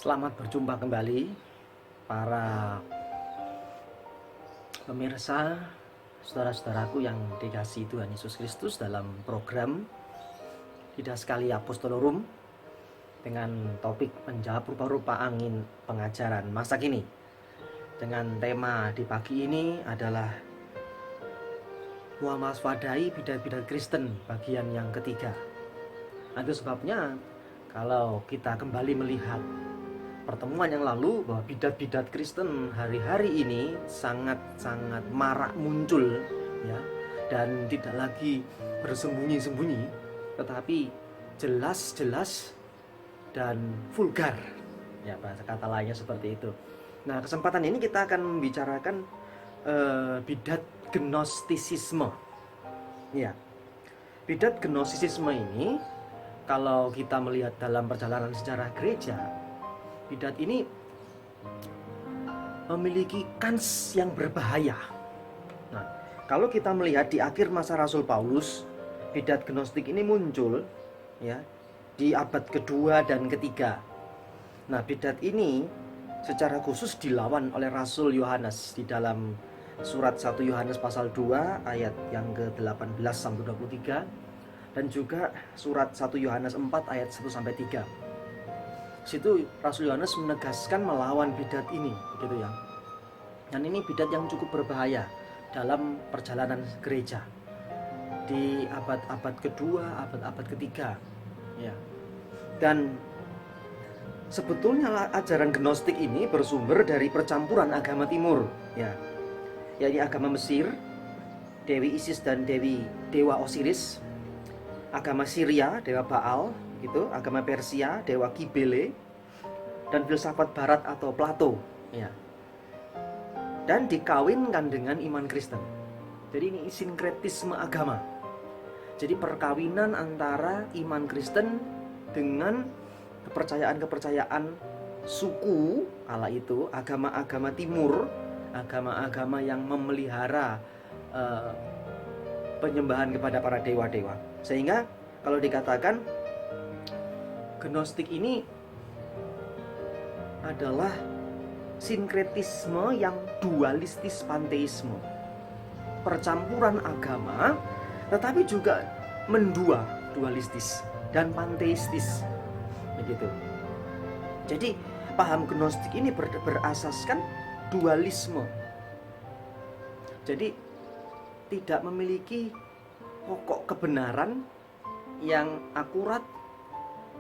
Selamat berjumpa kembali para pemirsa, saudara-saudaraku yang dikasihi Tuhan Yesus Kristus dalam program Didaskali Apostolorum dengan topik menjawab rupa-rupa angin pengajaran masa kini. Dengan tema di pagi ini adalah mewaspadai bidat-bidat Kristen bagian yang ketiga. Itu sebabnya kalau kita kembali melihat pertemuan yang lalu bahwa bidat-bidat Kristen hari-hari ini sangat-sangat marak muncul ya, dan tidak lagi bersembunyi-sembunyi tetapi jelas-jelas dan vulgar ya, bahasa kata lainnya seperti itu. Nah, kesempatan ini kita akan membicarakan bidat gnostisisme ya. Bidat gnostisisme ini kalau kita melihat dalam perjalanan sejarah gereja, bidat ini memiliki kans yang berbahaya. Nah, kalau kita melihat di akhir masa Rasul Paulus, bidat gnostik ini muncul ya di abad kedua dan ketiga. Nah, bidat ini secara khusus dilawan oleh Rasul Yohanes di dalam surat 1 Yohanes pasal 2 ayat yang ke-18 sampai 23 dan juga surat 1 Yohanes 4 ayat 1 sampai 3. Situ Rasul Yohanes menegaskan melawan bidat ini, gitu ya. Dan ini bidat yang cukup berbahaya dalam perjalanan gereja di abad-abad kedua, abad-abad ketiga, ya. Dan sebetulnya ajaran gnostik ini bersumber dari percampuran agama timur, ya, yakni agama Mesir, Dewi Isis dan Dewa Osiris, agama Syria, Dewa Baal, gitu, agama Persia, Dewa Kibele, dan filsafat Barat atau Plato, ya. Dan dikawinkan dengan iman Kristen. Jadi ini sinkretisme agama. Jadi perkawinan antara iman Kristen dengan kepercayaan-kepercayaan suku kala itu, agama-agama timur, agama-agama yang memelihara penyembahan kepada para dewa-dewa. Sehingga kalau dikatakan Gnostik ini adalah sinkretisme yang dualistis panteisme, percampuran agama tetapi juga mendua, dualistis dan panteistis, begitu. Jadi paham Gnostik ini berasaskan dualisme. Jadi tidak memiliki pokok kebenaran yang akurat,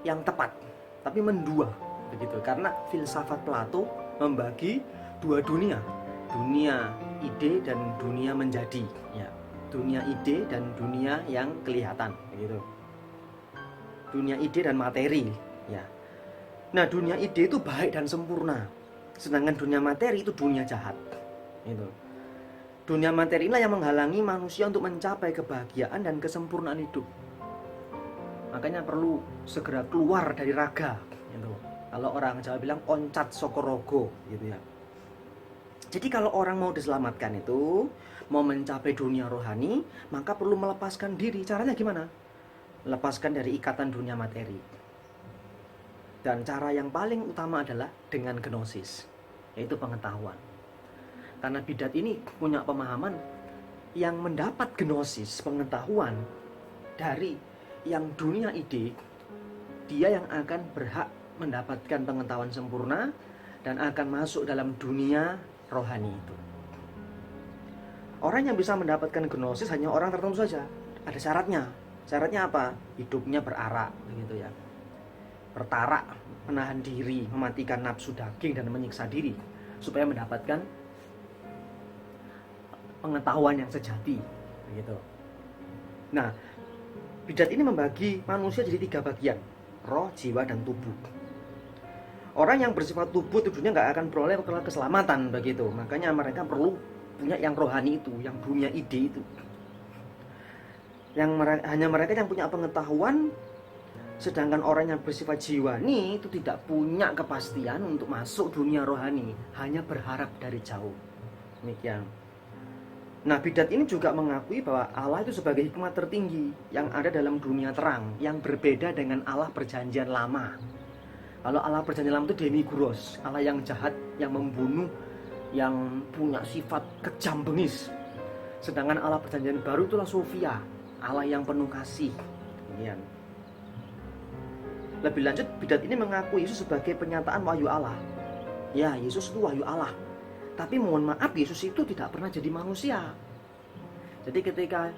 yang tepat, tapi mendua, begitu. Karena filsafat Plato membagi dua dunia, dunia ide dan dunia menjadi, ya. Dunia ide dan dunia yang kelihatan, begitu. Dunia ide dan materi, ya. Nah, dunia ide itu baik dan sempurna, sedangkan dunia materi itu dunia jahat, itu. Dunia materi inilah yang menghalangi manusia untuk mencapai kebahagiaan dan kesempurnaan hidup. Makanya perlu segera keluar dari raga, gitu. Kalau orang Jawa bilang oncat sokorogo, gitu ya. Jadi kalau orang mau diselamatkan itu, mau mencapai dunia rohani, maka perlu melepaskan diri. Caranya gimana? Lepaskan dari ikatan dunia materi. Dan cara yang paling utama adalah dengan gnosis, yaitu pengetahuan. Karena bidat ini punya pemahaman yang mendapat gnosis, pengetahuan dari yang dunia ide, dia yang akan berhak mendapatkan pengetahuan sempurna dan akan masuk dalam dunia rohani itu. Orang yang bisa mendapatkan gnosis hanya orang tertentu saja. Ada syaratnya. Syaratnya apa? Hidupnya berarak, begitu ya. Bertarak, menahan diri, mematikan nafsu daging dan menyiksa diri supaya mendapatkan pengetahuan yang sejati, begitu. Nah, bidat ini membagi manusia jadi 3 bagian, roh, jiwa, dan tubuh. Orang yang bersifat tubuh tubuhnya nggak akan beroleh keselamatan, begitu. Makanya mereka perlu punya yang rohani itu, yang dunia ide itu. Hanya mereka yang punya pengetahuan, sedangkan orang yang bersifat jiwani itu tidak punya kepastian untuk masuk dunia rohani, hanya berharap dari jauh. Demikian. Nah, bidat ini juga mengakui bahwa Allah itu sebagai hikmat tertinggi yang ada dalam dunia terang, yang berbeda dengan Allah perjanjian lama. Kalau Allah perjanjian lama itu demiguros, Allah yang jahat, yang membunuh, yang punya sifat kejam bengis. Sedangkan Allah perjanjian baru itulah Sofia, Allah yang penuh kasih. Demikian. Lebih lanjut, bidat ini mengaku Yesus sebagai penyataan wahyu Allah. Ya, Yesus itu wahyu Allah. Tapi mohon maaf, Yesus itu tidak pernah jadi manusia. Jadi ketika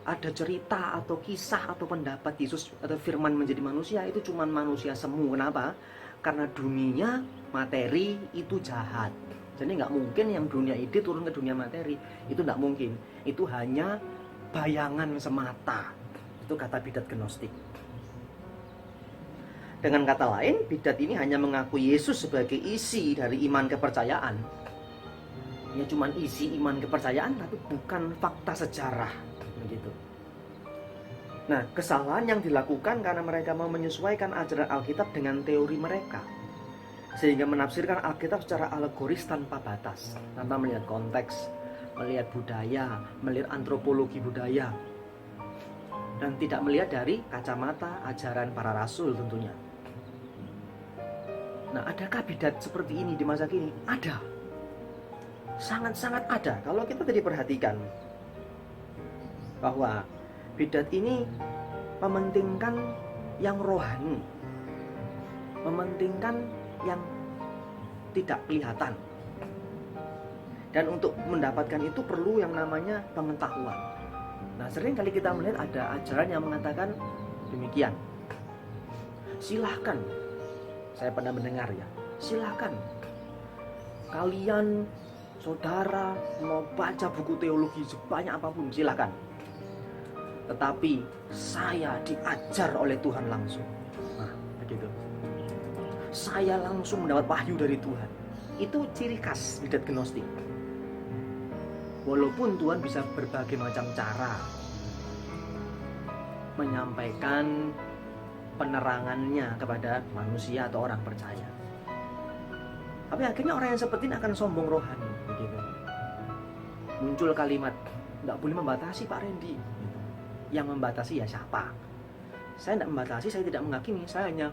ada cerita atau kisah atau pendapat Yesus atau firman menjadi manusia, itu cuma manusia semu. Kenapa? Karena dunia materi itu jahat. Jadi nggak mungkin yang dunia ide turun ke dunia materi. Itu nggak mungkin. Itu hanya bayangan semata. Itu kata bidat gnostik. Dengan kata lain, bidat ini hanya mengaku Yesus sebagai isi dari iman kepercayaan. Ya cuma isi iman kepercayaan, tapi bukan fakta sejarah. Begitu. Nah, kesalahan yang dilakukan karena mereka mau menyesuaikan ajaran Alkitab dengan teori mereka, sehingga menafsirkan Alkitab secara alegoris tanpa batas, tanpa melihat konteks, melihat budaya, melihat antropologi budaya, dan tidak melihat dari kacamata ajaran para rasul tentunya. Nah, adakah bidat seperti ini di masa kini? Ada. Sangat-sangat ada. Kalau kita tadi perhatikan bahwa bidat ini mementingkan yang rohani, mementingkan yang tidak kelihatan. Dan untuk mendapatkan itu perlu yang namanya pengetahuan. Nah, sering kali kita melihat ada ajaran yang mengatakan demikian. Silahkan, saya pernah mendengar ya, silahkan kalian saudara mau baca buku teologi sebanyak apapun, silahkan. Tetapi saya diajar oleh Tuhan langsung. Nah, begitu. Saya langsung mendapat wahyu dari Tuhan. Itu ciri khas bidat gnostik. Walaupun Tuhan bisa berbagai macam cara menyampaikan penerangannya kepada manusia atau orang percaya, tapi akhirnya orang yang seperti ini akan sombong rohani, begitu. Muncul kalimat, nggak boleh membatasi Pak Randy. Gitu. Yang membatasi ya siapa? Saya tidak membatasi, saya tidak menghakimi, saya hanya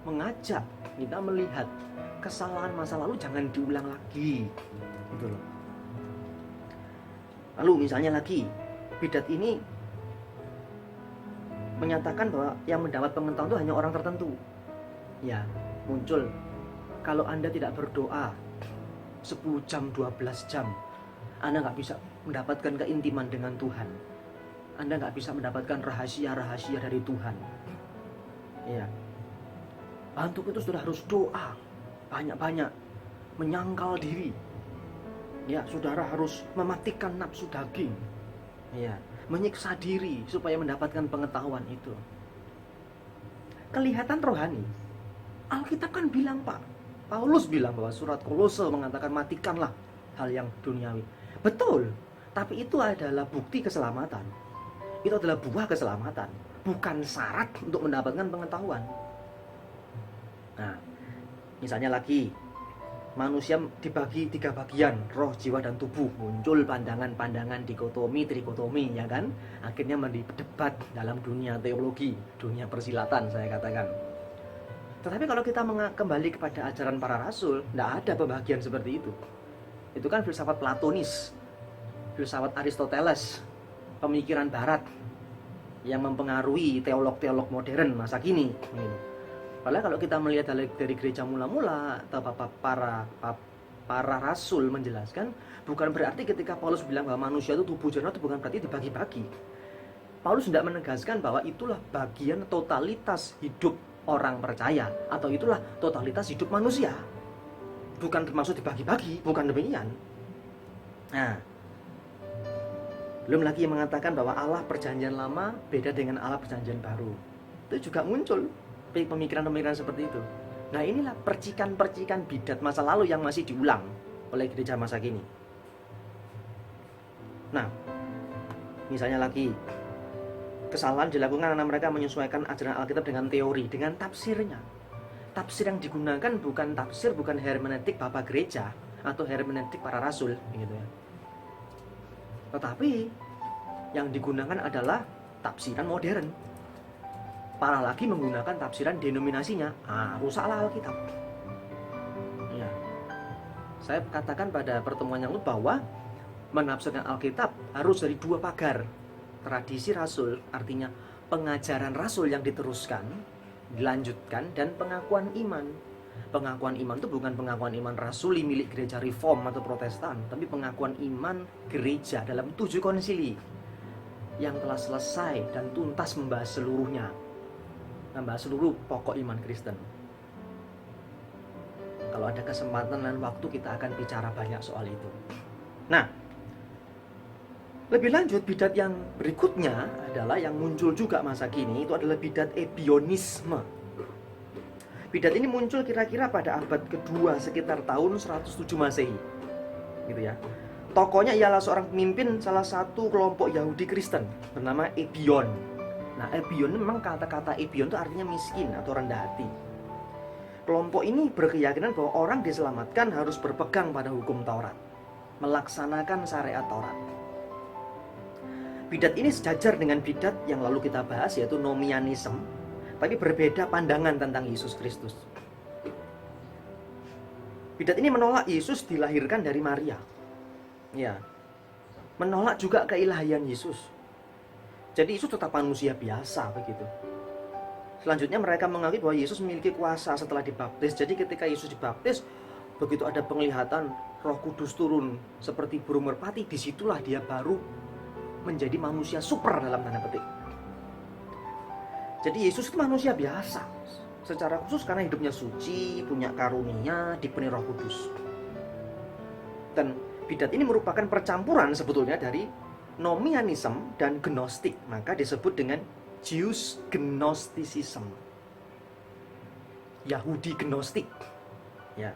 mengajak kita melihat kesalahan masa lalu jangan diulang lagi, gitu loh. Lalu misalnya lagi, bidat ini menyatakan bahwa yang mendapat pengetahuan itu hanya orang tertentu. Ya, muncul, kalau Anda tidak berdoa 10 jam, 12 jam, Anda nggak bisa mendapatkan keintiman dengan Tuhan. Anda nggak bisa mendapatkan rahasia-rahasia dari Tuhan. Ya, untuk itu sudah harus doa banyak-banyak, menyangkal diri. Ya, saudara harus mematikan nafsu daging. Ya, menyiksa diri supaya mendapatkan pengetahuan itu. Kelihatan rohani. Alkitab kan bilang, Pak, Paulus bilang bahwa surat Kolose mengatakan matikanlah hal yang duniawi. Betul, tapi itu adalah bukti keselamatan. Itu adalah buah keselamatan, bukan syarat untuk mendapatkan pengetahuan. Nah, misalnya lagi, manusia dibagi 3 bagian, roh, jiwa, dan tubuh. Muncul pandangan-pandangan dikotomi, trikotomi, ya kan? Akhirnya berdebat dalam dunia teologi, dunia persilatan, saya katakan. Tetapi kalau kita kembali kepada ajaran para rasul, tidak ada pembagian seperti itu. Itu kan filsafat Platonis, filsafat Aristoteles, pemikiran barat yang mempengaruhi teolog-teolog modern masa kini. Padahal kalau kita melihat dari gereja mula-mula atau para rasul menjelaskan, bukan berarti ketika Paulus bilang bahwa manusia itu tubuh jahat itu bukan berarti dibagi-bagi. Paulus tidak menegaskan bahwa itulah bagian totalitas hidup orang percaya atau itulah totalitas hidup manusia. Bukan termasuk dibagi-bagi, bukan demikian. Nah, belum lagi mengatakan bahwa Allah perjanjian lama beda dengan Allah perjanjian baru. Itu juga muncul pemikiran-pemikiran seperti itu. Nah, inilah percikan-percikan bidat masa lalu yang masih diulang oleh gereja masa kini. Nah, misalnya lagi, kesalahan dilakukan karena mereka menyesuaikan ajaran Alkitab dengan teori, dengan tafsirnya. Tafsir yang digunakan bukan hermeneutik Bapak Gereja atau hermeneutik para rasul, gitu ya. Tetapi yang digunakan adalah tafsiran modern. Parah lagi menggunakan tafsiran denominasinya, rusaklah Alkitab. Ya. Saya katakan pada pertemuan yang lalu bahwa menafsirkan Alkitab harus dari dua pagar. Tradisi Rasul, artinya pengajaran Rasul yang diteruskan, dilanjutkan, dan pengakuan iman. Pengakuan iman itu bukan pengakuan iman rasuli milik gereja Reform atau Protestan, tapi pengakuan iman gereja dalam 7 konsili yang telah selesai dan tuntas membahas seluruhnya, membahas seluruh pokok iman Kristen. Kalau ada kesempatan dan waktu kita akan bicara banyak soal itu. Nah, lebih lanjut, bidat yang berikutnya adalah yang muncul juga masa kini, itu adalah bidat ebionisme. Bidat ini muncul kira-kira pada abad kedua sekitar tahun 107 Masehi. Gitu ya. Tokohnya ialah seorang pemimpin salah satu kelompok Yahudi Kristen bernama Ebion. Nah, Ebion memang kata-kata Ebion itu artinya miskin atau rendah hati. Kelompok ini berkeyakinan bahwa orang diselamatkan harus berpegang pada hukum Taurat, melaksanakan syariat Taurat. Bidat ini sejajar dengan bidat yang lalu kita bahas, yaitu Nomianisme, tapi berbeda pandangan tentang Yesus Kristus. Bidat ini menolak Yesus dilahirkan dari Maria. Ya. Menolak juga keilahian Yesus. Jadi Yesus tetap manusia biasa begitu. Selanjutnya mereka mengakui bahwa Yesus memiliki kuasa setelah dibaptis. Jadi ketika Yesus dibaptis, begitu ada penglihatan Roh Kudus turun seperti burung merpati, disitulah dia baru menjadi manusia super dalam tanda petik. Jadi Yesus itu manusia biasa, secara khusus karena hidupnya suci, punya karunia, dipenuhi Roh Kudus. Dan bidat ini merupakan percampuran sebetulnya dari Nomianisme dan Gnostik, maka disebut dengan Jews Gnosticism, Yahudi Gnostik. Ya.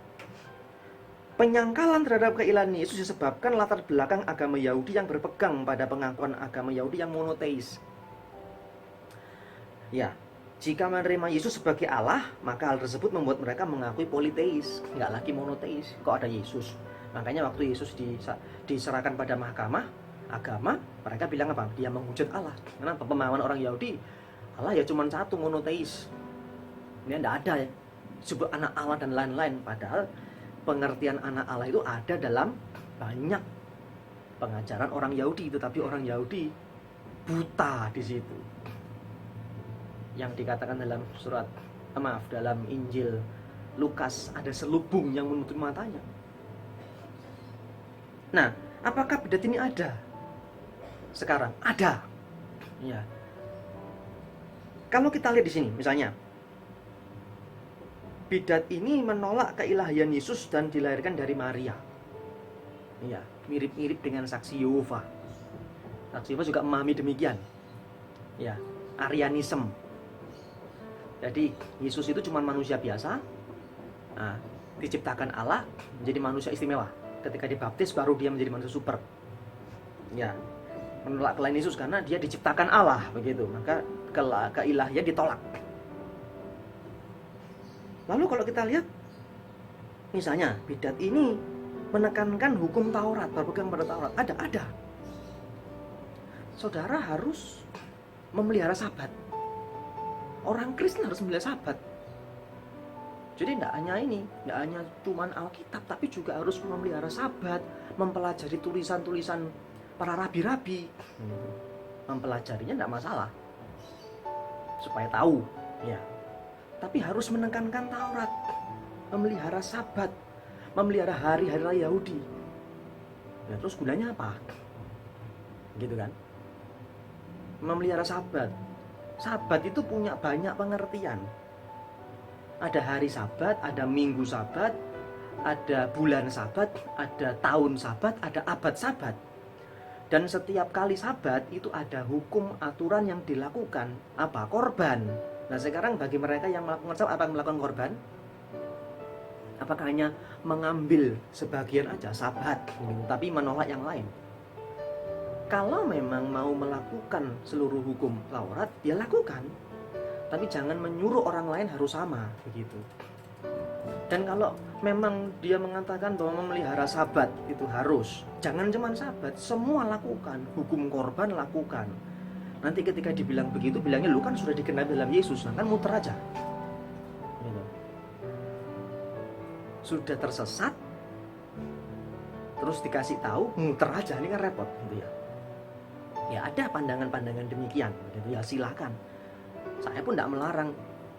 Penyangkalan terhadap keilahian Yesus disebabkan latar belakang agama Yahudi yang berpegang pada pengakuan agama Yahudi yang monoteis. Ya, jika menerima Yesus sebagai Allah, maka hal tersebut membuat mereka mengakui politeis, nggak lagi monoteis. Kok ada Yesus? Makanya waktu Yesus diserahkan pada mahkamah agama, mereka bilang apa? Dia menghujat Allah. Kenapa? Pemahaman orang Yahudi, Allah ya cuma satu, monoteis. Ini nggak ada ya disebut anak Allah dan lain-lain. Padahal pengertian anak Allah itu ada dalam banyak pengajaran orang Yahudi, tetapi orang Yahudi buta di situ. Yang dikatakan dalam dalam Injil Lukas, ada selubung yang menutup matanya. Nah, apakah bidat ini ada? Sekarang ada. Ya. Kalau kita lihat di sini, misalnya, bidat ini menolak keilahian Yesus dan dilahirkan dari Maria. Ya, mirip-mirip dengan saksi Yehova. Saksi Yehova juga memahami demikian. Ya, Arianisme. Jadi Yesus itu cuma manusia biasa, diciptakan Allah menjadi manusia istimewa. Ketika dibaptis baru dia menjadi manusia super. Ya, menolak kelahiran Yesus karena dia diciptakan Allah begitu, maka keilahian ditolak. Lalu kalau kita lihat, misalnya bidat ini menekankan hukum Taurat, berpegang pada Taurat. Ada. Saudara harus memelihara Sabat. Orang Kristen harus memelihara Sabat. Jadi tidak hanya cuman Alkitab, tapi juga harus memelihara Sabat, mempelajari tulisan-tulisan para rabi-rabi. Mempelajarinya tidak masalah, supaya tahu, ya. Tapi harus menekankan Taurat, memelihara Sabat, memelihara hari-hari raya Yahudi. Ya, terus gunanya apa? Gitu kan? Memelihara Sabat. Sabat itu punya banyak pengertian. Ada hari Sabat, ada minggu Sabat, ada bulan Sabat, ada tahun Sabat, ada abad Sabat. Dan setiap kali Sabat itu ada hukum aturan yang dilakukan. Apa? Korban. Nah sekarang bagi mereka yang melakukan Sabat, apa yang melakukan korban? Apakah hanya mengambil sebagian aja Sabat, tapi menolak yang lain? Kalau memang mau melakukan seluruh hukum Taurat, ya lakukan. Tapi jangan menyuruh orang lain harus sama, begitu. Dan kalau memang dia mengatakan bahwa memelihara Sabat itu harus, jangan cuma Sabat, semua lakukan. Hukum korban lakukan. Nanti ketika dibilang begitu, bilangnya lu kan sudah digenapi dalam Yesus, nah kan muter aja. Gitu. Sudah tersesat, terus dikasih tahu, muter aja, ini kan repot gitu ya. Ya ada pandangan-pandangan demikian, gitu ya, silakan. Saya pun tidak melarang,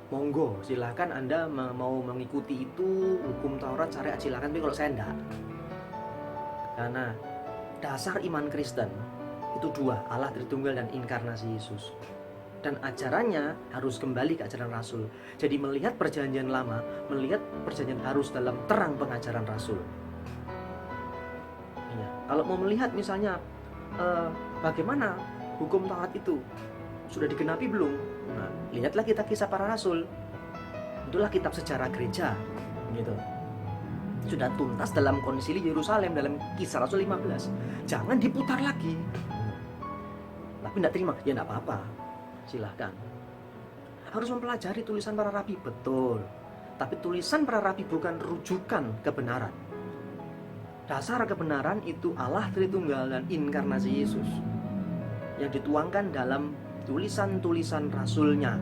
monggo silakan Anda mau mengikuti itu, hukum Taurat, syariat silakan, tapi kalau saya enggak. Karena dasar iman Kristen itu dua, Allah Tritunggal dan inkarnasi Yesus. Dan ajarannya harus kembali ke ajaran Rasul. Jadi melihat perjanjian lama, melihat perjanjian harus dalam terang pengajaran Rasul. Ya, kalau mau melihat misalnya bagaimana hukum Taurat itu sudah digenapi belum? Nah, lihatlah kita kisah para rasul. Itulah kitab sejarah gereja, gitu. Sudah tuntas dalam konsili Yerusalem dalam Kisah Rasul 15. Jangan diputar lagi. Tapi tidak terima, ya tidak apa-apa. Silahkan. Harus mempelajari tulisan para rabi, betul. Tapi tulisan para rabi bukan rujukan kebenaran. Dasar kebenaran itu Allah Tritunggal dan inkarnasi Yesus yang dituangkan dalam tulisan-tulisan rasulnya,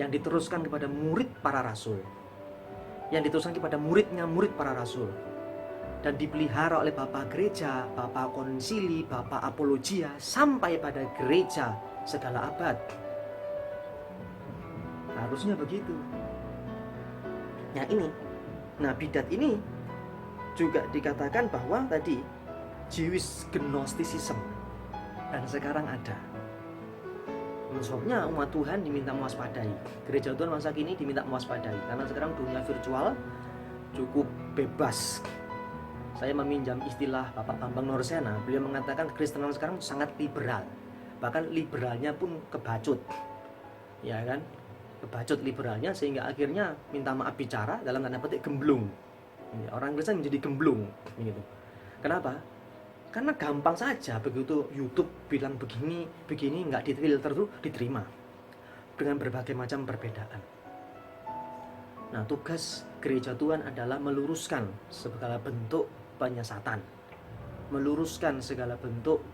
yang diteruskan kepada murid para rasul, yang diteruskan kepada muridnya murid para rasul, dan dipelihara oleh Bapak Gereja, Bapak Konsili, Bapak Apologia, sampai pada gereja segala abad. Harusnya begitu. Nah bidat ini juga dikatakan bahwa tadi Jewish Gnosticism, dan sekarang ada. Sebabnya umat Tuhan diminta mewaspadai. Gereja Tuhan masa kini diminta mewaspadai, karena sekarang dunia virtual cukup bebas. Saya meminjam istilah Bapak Bambang Norsena. Beliau mengatakan Kristenan sekarang sangat liberal. Bahkan liberalnya pun kebacut. Ya kan? Kebacut liberalnya, sehingga akhirnya minta maaf bicara dalam tanda petik gemblung. Orang Kristen menjadi gemblung gitu. Kenapa? Karena gampang saja begitu YouTube bilang begini nggak difilter tuh diterima dengan berbagai macam perbedaan. Nah, tugas gereja Tuhan adalah meluruskan segala bentuk penyesatan, meluruskan segala bentuk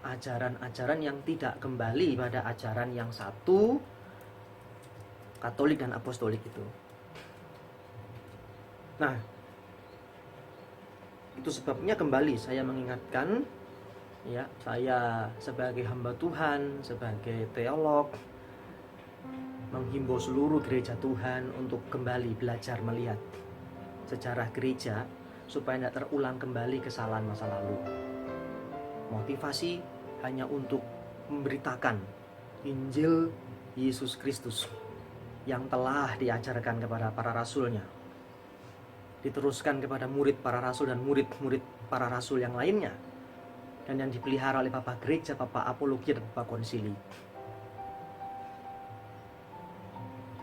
ajaran-ajaran yang tidak kembali pada ajaran yang satu, Katolik dan Apostolik itu. Nah, itu sebabnya kembali saya mengingatkan, ya, saya sebagai hamba Tuhan, sebagai teolog, menghimbau seluruh gereja Tuhan untuk kembali belajar melihat sejarah gereja supaya tidak terulang kembali kesalahan masa lalu. Motivasi hanya untuk memberitakan Injil Yesus Kristus yang telah diajarkan kepada para rasulnya, diteruskan kepada murid para rasul dan murid-murid para rasul yang lainnya, dan yang dipelihara oleh Bapak Gereja, Bapak Apologia, dan Bapak Konsili.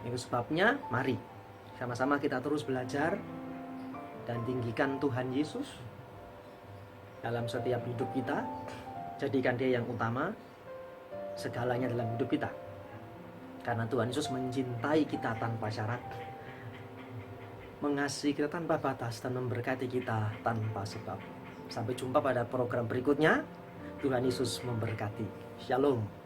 Itu sebabnya mari sama-sama kita terus belajar dan tinggikan Tuhan Yesus dalam setiap hidup kita. Jadikan Dia yang utama segalanya dalam hidup kita, karena Tuhan Yesus mencintai kita tanpa syarat, mengasihi kita tanpa batas, dan memberkati kita tanpa sebab. Sampai jumpa pada program berikutnya. Tuhan Yesus memberkati. Shalom.